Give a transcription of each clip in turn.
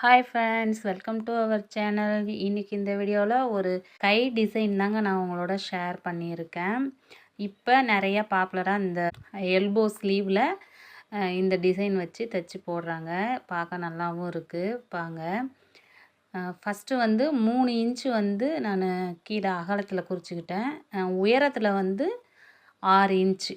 Hi friends, welcome to our channel. இன்றைக்கி இந்த வீடியோவில் ஒரு கை டிசைன் தாங்க நான் உங்களோட ஷேர் பண்ணியிருக்கேன். இப்போ நிறையா பாப்புலராக இந்த எல்போ ஸ்லீவில் இந்த டிசைன் வச்சு தைச்சி போடுறாங்க. பார்க்க நல்லாவும் இருக்குது. பாங்க ஃபஸ்ட்டு வந்து 3 இன்ச்சு வந்து நான் கீழே அகலத்தில் குறிச்சிக்கிட்டேன். உயரத்தில் வந்து 6 இன்ச்சு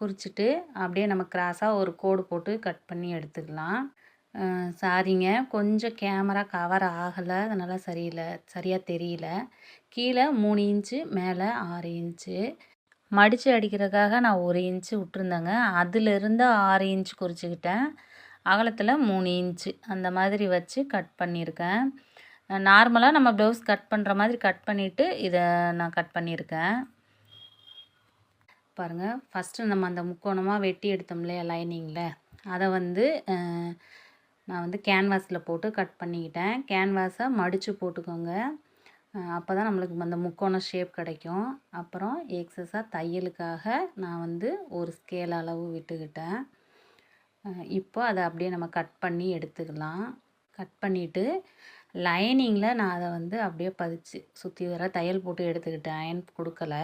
குறிச்சிட்டு அப்படியே நம்ம கிராஸாக ஒரு கோடு போட்டு கட் பண்ணி எடுத்துக்கலாம். சாரிங்க, கொஞ்சம் கேமரா கவர் ஆகலை, அதனால் சரியாக தெரியல. கீழே 3 இன்ச்சு, மேலே 6 இன்ச்சு. மடித்து அடிக்கிறதுக்காக நான் 1 இன்ச்சு விட்டுருந்தேங்க. அதிலிருந்து 6 இன்ச்சு குறிச்சிக்கிட்டேன். அகலத்தில் 3 இன்ச்சு அந்த மாதிரி வச்சு கட் பண்ணியிருக்கேன். நார்மலாக நம்ம ப்ளவுஸ் கட் பண்ணுற மாதிரி கட் பண்ணிவிட்டு இதை நான் கட் பண்ணியிருக்கேன். பாருங்கள், ஃபஸ்ட்டு நம்ம அந்த முக்கோணமாக வெட்டி எடுத்தோம் இல்லையா லைனிங்கில், அதை வந்து நான் வந்து கேன்வாஸில் போட்டு கட் பண்ணிக்கிட்டேன். கேன்வாஸை மடித்து போட்டுக்கோங்க, அப்போ தான் நம்மளுக்கு அந்த முக்கோண ஷேப் கிடைக்கும். அப்புறம் எக்ஸஸாக தையலுக்காக நான் வந்து ஒரு ஸ்கேல் அளவு விட்டுக்கிட்டேன். இப்போ அதை அப்படியே நம்ம கட் பண்ணி எடுத்துக்கலாம். கட் பண்ணிவிட்டு லைனிங்கில் நான் அதை வந்து அப்படியே பதிச்சு சுற்றி வர தையல் போட்டு எடுத்துக்கிட்டேன். அயன் கொடுக்கல.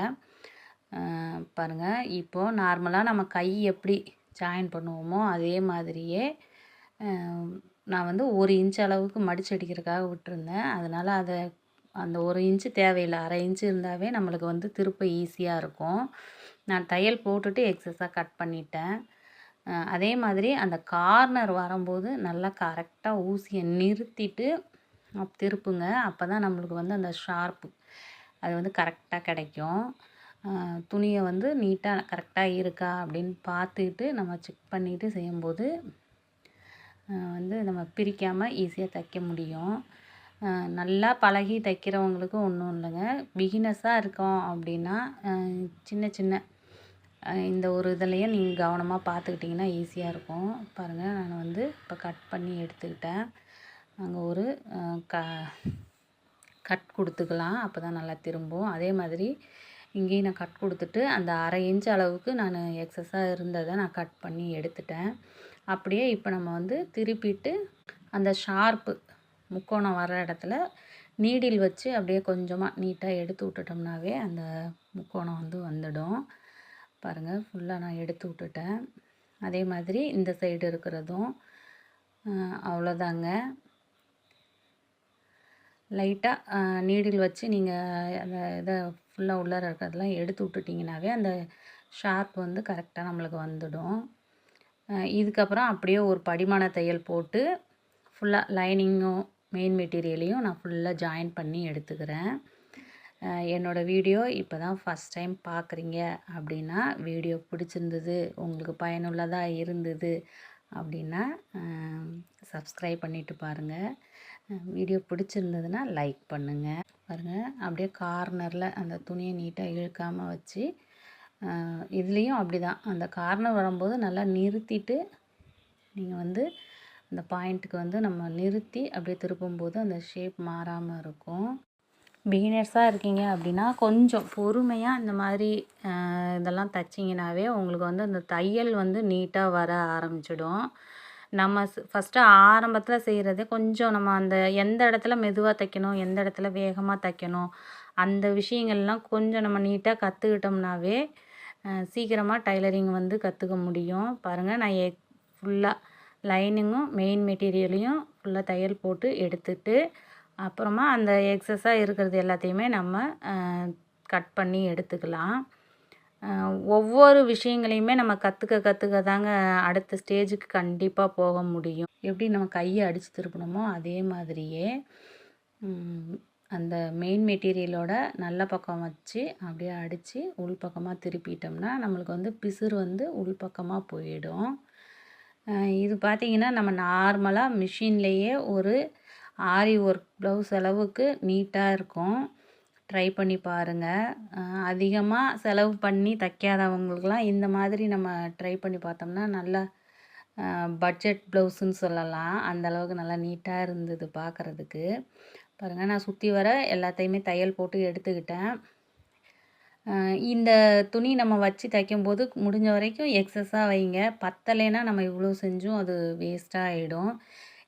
பாருங்கள், இப்போது நார்மலாக நம்ம கை எப்படி ஜாயின் பண்ணுவோமோ அதே மாதிரியே நான் வந்து 1 இன்ச் அளவுக்கு மடித்து அடிக்கிறதுக்காக விட்டுருந்தேன். அதனால் அந்த 1 இன்ச்சு தேவையில்லை, 1/2 இன்ச்சு இருந்தாவே நம்மளுக்கு வந்து திருப்ப ஈஸியாக இருக்கும். நான் தையல் போட்டுட்டு எக்ஸஸாக கட் பண்ணிட்டேன். அதே மாதிரி அந்த கார்னர் வரும்போது நல்லா கரெக்டாக ஊசியை நிறுத்திட்டு திருப்புங்க. அப்போ தான் நம்மளுக்கு வந்து அந்த ஷார்ப்பு அது வந்து கரெக்டாக கிடைக்கும். துணியை வந்து நீட்டாக கரெக்டாக இருக்கா அப்படின்னு பார்த்துக்கிட்டு நம்ம செக் பண்ணிவிட்டு செய்யும்போது வந்து நம்ம பிரிக்காமல் ஈஸியாக தைக்க முடியும். நல்லா பழகி தைக்கிறவங்களுக்கு ஒன்றும் இல்லைங்க. பிகினஸாக இருக்கோம் அப்படின்னா சின்ன சின்ன இந்த ஒரு இதுலையே நீங்கள் கவனமாக பார்த்துக்கிட்டிங்கன்னா ஈஸியாக இருக்கும். பாருங்கள், நான் வந்து இப்போ கட் பண்ணி எடுத்துக்கிட்டேன். அங்கே ஒரு கட் கொடுத்துக்கலாம், அப்போ தான் நல்லா திரும்பும். அதே மாதிரி இங்கேயும் நான் கட் கொடுத்துட்டு அந்த 1/2 இன்ச் அளவுக்கு நான் எக்ஸஸாக இருந்ததை நான் கட் பண்ணி எடுத்துட்டேன். அப்படியே இப்போ நம்ம வந்து திருப்பிட்டு அந்த ஷார்ப்பு முக்கோணம் வர இடத்துல நீடில் வச்சு அப்படியே கொஞ்சமாக நீட்டாக எடுத்து விட்டுட்டோம்னாவே அந்த முக்கோணம் வந்து வந்துடும். பாருங்கள், ஃபுல்லாக நான் எடுத்து விட்டுட்டேன். அதே மாதிரி இந்த சைடு இருக்கிறதும் அவ்வளோதாங்க. லைட்டாக நீடில் வச்சு நீங்கள் அந்த இதை ஃபுல்லாக உள்ளார இருக்கிறதெல்லாம் எடுத்து விட்டுட்டிங்கனாவே அந்த ஷார்ப் வந்து கரெக்டாக நம்மளுக்கு வந்துடும். இதுக்கப்புறம் அப்படியே ஒரு படிமான தையல் போட்டு ஃபுல்லாக லைனிங்கும் மெயின் மெட்டீரியலையும் நான் ஃபுல்லாக ஜாயின் பண்ணி எடுத்துக்கிறேன். என்னோடய வீடியோ இப்போ தான் ஃபஸ்ட் டைம் பார்க்குறீங்க அப்படின்னா, வீடியோ பிடிச்சிருந்தது, உங்களுக்கு பயனுள்ளதாக இருந்தது அப்படின்னா சப்ஸ்கிரைப் பண்ணிவிட்டு பாருங்கள். வீடியோ பிடிச்சிருந்ததுன்னா லைக் பண்ணுங்கள். பாருங்கள், அப்படியே கார்னரில் அந்த துணியை நீட்டாக இழுக்காமல் வச்சு இதுலேயும் அப்படி தான் அந்த கார்னர் வரும்போது நல்லா நிறுத்திட்டு நீங்கள் வந்து அந்த பாயிண்ட்டுக்கு வந்து நம்ம நிறுத்தி அப்படியே திருப்பும்போது அந்த ஷேப் மாறாமல் இருக்கும். பிகினர்ஸாக இருக்கீங்க அப்படின்னா கொஞ்சம் பொறுமையாக இந்த மாதிரி இதெல்லாம் தைச்சிங்கனாவே உங்களுக்கு வந்து அந்த தையல் வந்து நீட்டாக வர ஆரம்பிச்சிடும். நம்ம ஃபஸ்ட்டு ஆரம்பத்தில் செய்கிறதே கொஞ்சம் நம்ம அந்த எந்த இடத்துல மெதுவாக தைக்கணும், எந்த இடத்துல வேகமாக தைக்கணும், அந்த விஷயங்கள்லாம் கொஞ்சம் நம்ம நீட்டாக கற்றுக்கிட்டோம்னாவே சீக்கிரமாக டைலரிங் வந்து கற்றுக்க முடியும். பாருங்கள், நான் ஃபுல்லாக லைனிங்கும் மெயின் மெட்டீரியலையும் ஃபுல்லாக தையல் போட்டு எடுத்துட்டு அப்புறமா அந்த எக்ஸஸாக இருக்கிறது எல்லாத்தையுமே நம்ம கட் பண்ணி எடுத்துக்கலாம். ஒவ்வொரு விஷயங்களையுமே நம்ம கற்றுக்க தாங்க அடுத்த ஸ்டேஜுக்கு கண்டிப்பாக போக முடியும். எப்படி நம்ம கையை அடித்து திருப்பணுமோ அதே மாதிரியே அந்த மெயின் மெட்டீரியலோட நல்ல பக்கம் வச்சு அப்படியே அடித்து உள்பக்கமாக திருப்பிட்டோம்னா நம்மளுக்கு வந்து பிசுறு வந்து உள்பக்கமாக போயிடும். இது பார்த்திங்கன்னா நம்ம நார்மலாக மிஷின்லேயே ஒரு ஆரி ஒர்க் ப்ளவுஸ் அளவுக்கு நீட்டாக இருக்கும். ட்ரை பண்ணி பாருங்கள். அதிகமாக செலவு பண்ணி தைக்காதவங்களுக்கெலாம் இந்த மாதிரி நம்ம ட்ரை பண்ணி பார்த்தோம்னா நல்லா பட்ஜெட் ப்ளவுஸுன்னு சொல்லலாம். அந்தளவுக்கு நல்லா நீட்டாக இருந்தது பார்க்குறதுக்கு. பாருங்கள், நான் சுற்றி வர எல்லாத்தையுமே தையல் போட்டு எடுத்துக்கிட்டேன். இந்த துணி நம்ம வச்சு தைக்கும்போது முடிஞ்ச வரைக்கும் எக்ஸஸாக வைங்க. பத்தலைன்னா நம்ம இவ்வளோ செஞ்சும் அது வேஸ்ட்டாக ஆகிடும்.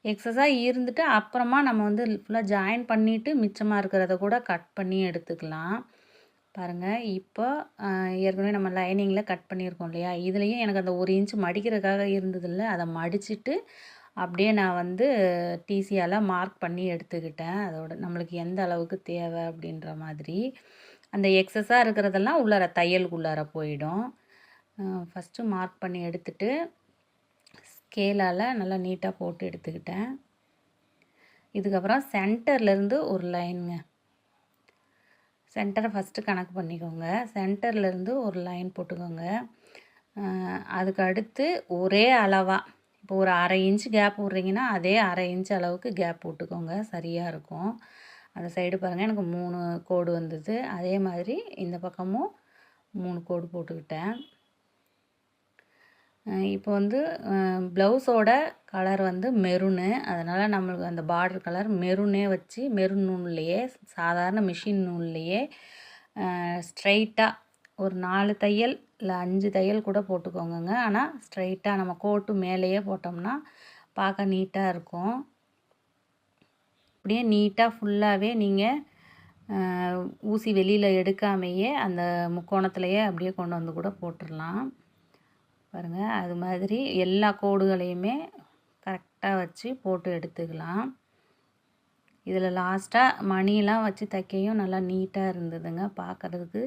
எக்ஸஸாக இருந்துட்டு அப்புறமா நம்ம வந்து ஃபுல்லாக ஜாயின் பண்ணிவிட்டு மிச்சமாக இருக்கிறத கூட கட் பண்ணி எடுத்துக்கலாம். பாருங்கள், இப்போ ஏற்கனவே நம்ம லைனிங்கில் கட் பண்ணியிருக்கோம் இல்லையா, இதுலேயும் எனக்கு அந்த 1 இன்ச் மடிக்கிறதுக்காக இருந்ததில்ல, அதை மடிச்சுட்டு அப்படியே நான் வந்து டிசியால் மார்க் பண்ணி எடுத்துக்கிட்டேன். அதோட நம்மளுக்கு எந்த அளவுக்கு தேவை அப்படின்ற மாதிரி. அந்த எக்ஸஸாக இருக்கிறதெல்லாம் உள்ளார தையலுக்குள்ளார போயிடும். ஃபஸ்ட்டு மார்க் பண்ணி எடுத்துட்டு ஸ்கேலால் நல்லா நீட்டாக போட்டு எடுத்துக்கிட்டேன். இதுக்கப்புறம் சென்டர்லேருந்து ஒரு லைனுங்க, சென்டரை ஃபஸ்ட்டு கணக்கு பண்ணிக்கோங்க. சென்டர்லேருந்து ஒரு லைன் போட்டுக்கோங்க. அதுக்கு அடுத்து ஒரே அளவாக இப்போ ஒரு 1/2 இன்ச் கேப் விட்றீங்கன்னா அதே 1/2 இன்ச் அளவுக்கு கேப் விட்டுக்கோங்க, சரியாக இருக்கும். அந்த சைடு பாருங்கள், எனக்கு 3 கோடு வந்தது. அதே மாதிரி இந்த பக்கமும் 3 கோடு போட்டுக்கிட்டேன். இப்போ வந்து ப்ளவுஸோட கலர் வந்து மெரூனு, அதனால் நம்மளுக்கு அந்த பார்டர் கலர் மெரூனே வச்சு மெரூன் நூல்லையே, சாதாரண மிஷின் நூல்லையே ஸ்ட்ரைட்டாக ஒரு 4 தையல் இல்லை 5 தையல் கூட போட்டுக்கோங்க. ஆனால் ஸ்ட்ரைட்டாக நம்ம கோட்டு மேலேயே போட்டோம்னா பார்க்க நீட்டாக இருக்கும். அப்படியே நீட்டாக ஃபுல்லாகவே நீங்கள் ஊசி வெளியில் எடுக்காமையே அந்த முக்கோணத்துலையே அப்படியே கொண்டு வந்து கூட போட்டுடலாம். பாருங்கள், அது மாதிரி எல்லா கோடுகளையுமே கரெக்டாக வச்சு போட்டு எடுத்துக்கலாம். இதில் லாஸ்ட்டாக மணிலாம் வச்சு தைக்கையும் நல்லா நீட்டாக இருந்ததுங்க. பார்க்குறதுக்கு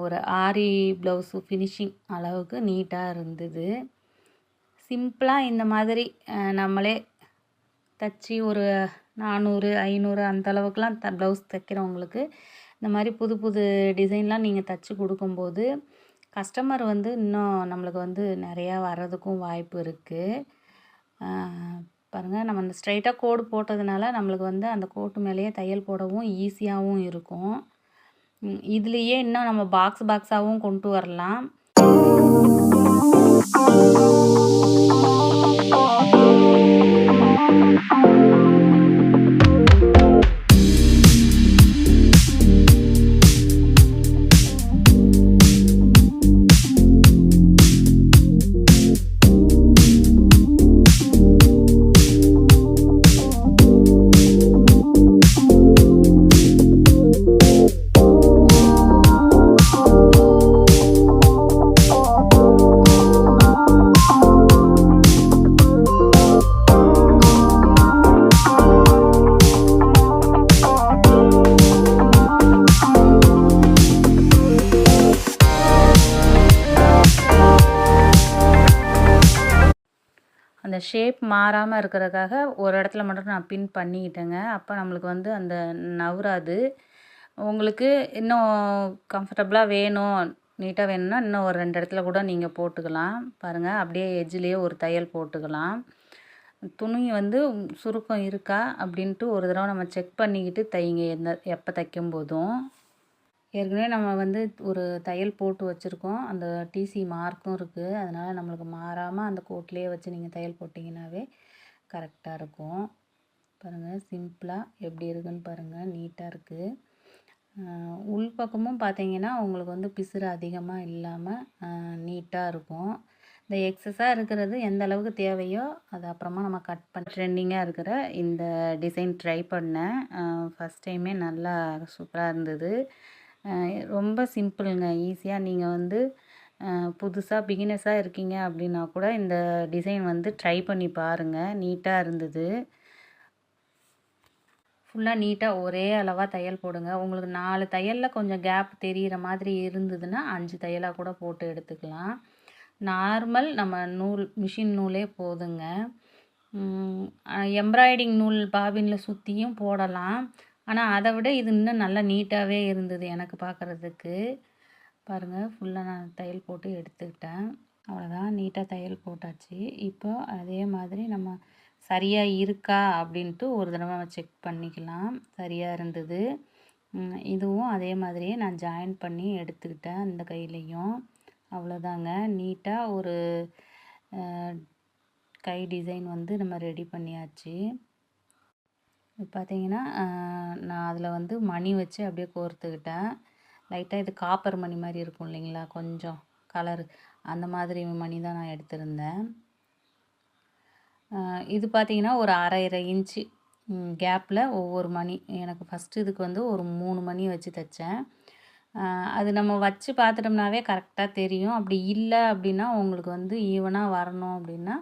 ஒரு ஆரி ப்ளவுஸு ஃபினிஷிங் அளவுக்கு நீட்டாக இருந்தது. சிம்பிளாக இந்த மாதிரி நம்மளே தைச்சி ஒரு 400 500 அந்த அளவுக்குலாம் ப்ளவுஸ் தைக்கிறவங்களுக்கு இந்த மாதிரி புது புது டிசைன்லாம் நீங்கள் தைச்சி கொடுக்கும்போது கஸ்டமர் வந்து இன்னும் நம்மளுக்கு வந்து நிறையா வர்றதுக்கும் வாய்ப்பு இருக்குது. பாருங்கள், நம்ம அந்த ஸ்ட்ரைட்டாக கோடு போட்டதுனால நம்மளுக்கு வந்து அந்த கோட்டு மேலேயே தையல் போடவும் ஈஸியாகவும் இருக்கும். இதுலேயே இன்னும் நம்ம பாக்ஸாகவும் கொண்டு வரலாம். அந்த ஷேப் மாறாமல் இருக்கிறதுக்காக ஒரு இடத்துல மட்டும் நான் பின் பண்ணிக்கிட்டேங்க. அப்போ நம்மளுக்கு வந்து அந்த நவராது. உங்களுக்கு இன்னும் கம்ஃபர்டபுளாக வேணும், நீட்டாக வேணும்னா இன்னும் ஒரு 2 இடத்துல கூட நீங்கள் போட்டுக்கலாம். பாருங்கள், அப்படியே எட்ஜ்லேயே ஒரு தையல் போட்டுக்கலாம். துணி வந்து சுருக்கம் இருக்கா அப்படின்ட்டு ஒரு தடவை நம்ம செக் பண்ணிக்கிட்டு தைங்க, எப்போ தைக்கும் போதும். ஏற்கனவே நம்ம வந்து ஒரு தையல் போட்டு வச்சுருக்கோம், அந்த டிசி மார்க்கும் இருக்குது. அதனால் நம்மளுக்கு மாறாமல் அந்த கோட்லேயே வச்சு நீங்கள் தையல் போட்டிங்கனாவே கரெக்டாக இருக்கும். பாருங்கள், சிம்பிளாக எப்படி இருக்குதுன்னு பாருங்கள், நீட்டாக இருக்குது. உள் பக்கமும் பார்த்தீங்கன்னா உங்களுக்கு வந்து பிசுறு அதிகமாக இல்லாமல் நீட்டாக இருக்கும். இந்த எக்ஸஸாக இருக்கிறது எந்த அளவுக்கு தேவையோ அது அப்புறமா நம்ம கட் பண்ண. ட்ரெண்டிங்காக இருக்கிற இந்த டிசைன் ட்ரை பண்ணேன். ஃபஸ்ட் டைமே நல்லா சூப்பராக இருந்தது. ரொம்ப சிம்பிளுங்க, ஈஸியாக நீங்கள் வந்து புதுசாக பிகினர்ஸாக இருக்கீங்க அப்படின்னா கூட இந்த டிசைன் வந்து ட்ரை பண்ணி பாருங்கள். நீட்டாக இருந்தது. ஃபுல்லாக நீட்டாக ஒரே அளவாக தையல் போடுங்க. உங்களுக்கு 4 தையலில் கொஞ்சம் கேப் தெரிகிற மாதிரி இருந்ததுன்னா 5 தையலாக கூட போட்டு எடுத்துக்கலாம். நார்மல் நம்ம நூல் மிஷின் நூலே போதுங்க. எம்ப்ராய்டிங் நூல் பாபினில் சுற்றியும் போடலாம். ஆனால் அதை விட இது இன்னும் நல்லா நீட்டாகவே இருந்தது எனக்கு பார்க்குறதுக்கு. பாருங்கள், ஃபுல்லாக நான் தையல் போட்டு எடுத்துக்கிட்டேன். அவ்வளோதான், நீட்டாக தையல் போட்டாச்சு. இப்போ அதே மாதிரி நம்ம சரியாக இருக்கா அப்படின்ட்டு ஒரு தடவை செக் பண்ணிக்கலாம். சரியாக இருந்தது. இதுவும் அதே மாதிரியே நான் ஜாயின் பண்ணி எடுத்துக்கிட்டேன் இந்த கையிலையும். அவ்வளோதாங்க, நீட்டாக ஒரு கை டிசைன் வந்து நம்ம ரெடி பண்ணியாச்சு. பார்த்தீங்கன்னா நான் அதில் வந்து மணி வச்சு அப்படியே கோர்த்துக்கிட்டேன். லைட்டாக இது காப்பர் மணி மாதிரி இருக்கும் இல்லைங்களா, கொஞ்சம் கலரு அந்த மாதிரி மணி தான் நான் எடுத்திருந்தேன். இது பார்த்தீங்கன்னா ஒரு அரை இன்ச்சு கேப்பில் ஒவ்வொரு மணி. எனக்கு ஃபஸ்ட்டு இதுக்கு வந்து ஒரு 3 மணி வச்சு தைச்சேன். அது நம்ம வச்சு பார்த்துட்டோம்னாவே கரெக்டாக தெரியும். அப்படி இல்லை அப்படின்னா உங்களுக்கு வந்து ஈவனாக வரணும் அப்படின்னா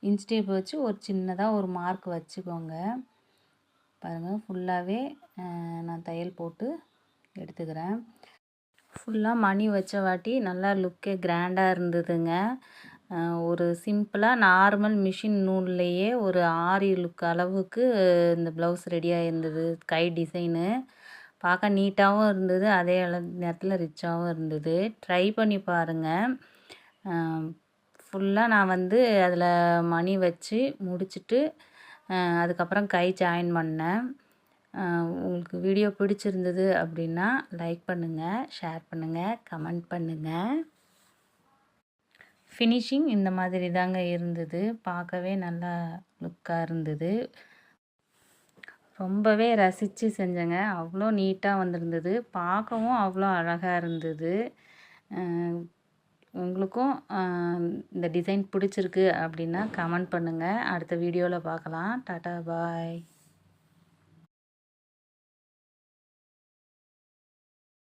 இன்ச் டேப் வச்சு ஒரு சின்னதாக ஒரு மார்க் வச்சுக்கோங்க. பாருங்கள் ஃபுல்லாகவே நான் தையல் போட்டு எடுத்துக்கிறேன். ஃபுல்லாக மணி வச்ச வாட்டி நல்லா லுக்கே கிராண்டாக இருந்ததுங்க. ஒரு சிம்பிளாக நார்மல் மிஷின் நூல்லையே ஒரு ஆரி லுக் அளவுக்கு இந்த ப்ளவுஸ் ரெடியாக இருந்தது. கை டிசைனு பார்க்க நீட்டாகவும் இருந்தது, அதே நேரத்தில் ரிச்சாகவும் இருந்தது. ட்ரை பண்ணி பாருங்கள். ஃபுல்லாக நான் வந்து அதில் மணி வச்சு முடிச்சுட்டு அதுக்கப்புறம் கை ஜாயின் பண்ணேன். உங்களுக்கு வீடியோ பிடிச்சிருந்தது அப்படின்னா லைக் பண்ணுங்கள், ஷேர் பண்ணுங்கள், கமெண்ட் பண்ணுங்கள். ஃபினிஷிங் இந்த மாதிரி தாங்க இருந்தது. பார்க்கவே நல்லா லுக்காக இருந்தது. ரொம்பவே ரசித்து செஞ்சேங்க. அவ்வளோ நீட்டாக வந்திருந்தது. பார்க்கவும் அவ்வளோ அழகாக இருந்தது. உங்களுக்கும் இந்த டிசைன் பிடிச்சிருக்கு அப்படின்னா கமெண்ட் பண்ணுங்கள். அடுத்த வீடியோவில் பார்க்கலாம். டாட்டா பாய்.